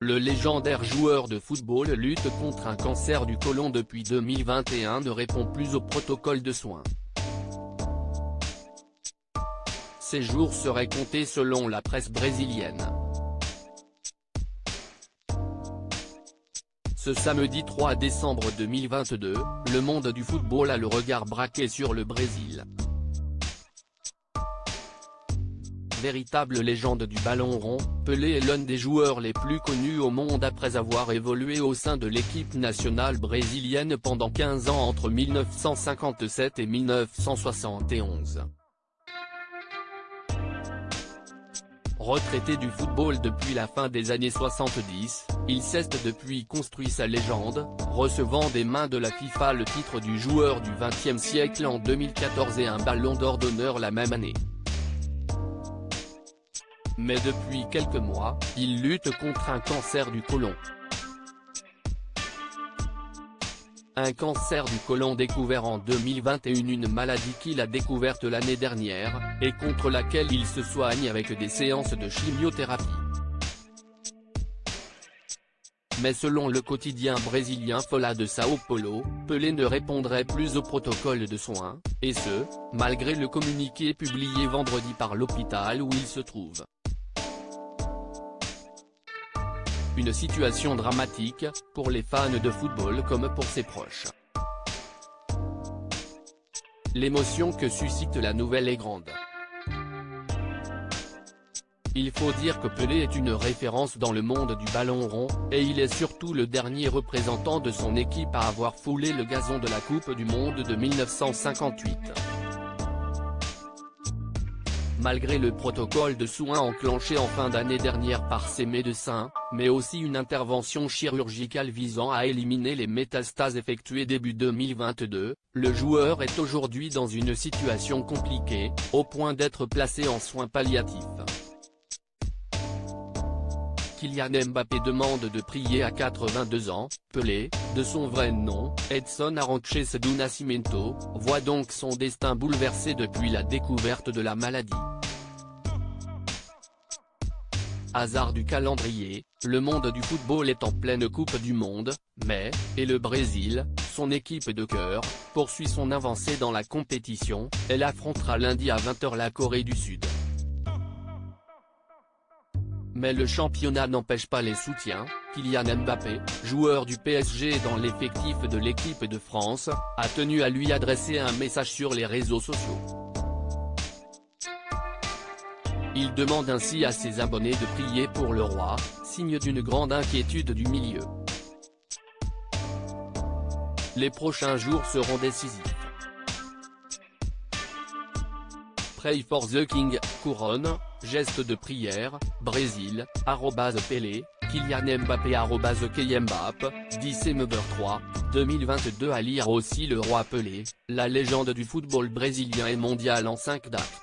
Le légendaire joueur de football lutte contre un cancer du côlon depuis 2021 ne répond plus au protocole de soins. Ses jours seraient comptés selon la presse brésilienne. Ce samedi 3 décembre 2022, le monde du football a le regard braqué sur le Brésil. Véritable légende du ballon rond, Pelé est l'un des joueurs les plus connus au monde après avoir évolué au sein de l'équipe nationale brésilienne pendant 15 ans entre 1957 et 1971. Retraité du football depuis la fin des années 70, il s'est depuis construit sa légende, recevant des mains de la FIFA le titre du joueur du XXe siècle en 2014 et un ballon d'or d'honneur la même année. Mais depuis quelques mois, il lutte contre un cancer du côlon. Un cancer du côlon découvert en 2021, une maladie qu'il a découverte l'année dernière, et contre laquelle il se soigne avec des séances de chimiothérapie. Mais selon le quotidien brésilien Folha de Sao Paulo, Pelé ne répondrait plus au protocole de soins, et ce, malgré le communiqué publié vendredi par l'hôpital où il se trouve. Une situation dramatique, pour les fans de football comme pour ses proches. L'émotion que suscite la nouvelle est grande. Il faut dire que Pelé est une référence dans le monde du ballon rond, et il est surtout le dernier représentant de son équipe à avoir foulé le gazon de la Coupe du Monde de 1958. Malgré le protocole de soins enclenché en fin d'année dernière par ses médecins, mais aussi une intervention chirurgicale visant à éliminer les métastases effectuées début 2022, le joueur est aujourd'hui dans une situation compliquée, au point d'être placé en soins palliatifs. Kylian Mbappé demande de prier à 82 ans, Pelé, de son vrai nom, Edson Arantes do Nascimento, voit donc son destin bouleversé depuis la découverte de la maladie. Hasard du calendrier, le monde du football est en pleine Coupe du Monde, et le Brésil, son équipe de cœur, poursuit son avancée dans la compétition, elle affrontera lundi à 20 h la Corée du Sud. Mais le championnat n'empêche pas les soutiens. Kylian Mbappé, joueur du PSG dans l'effectif de l'équipe de France, a tenu à lui adresser un message sur les réseaux sociaux. Il demande ainsi à ses abonnés de prier pour le roi, signe d'une grande inquiétude du milieu. Les prochains jours seront décisifs. Pray for the King, couronne, geste de prière, Brésil, @Pelé, Kylian Mbappé @Kyembap, 10/3, 2022 à lire aussi le roi Pelé, la légende du football brésilien et mondial en 5 dates.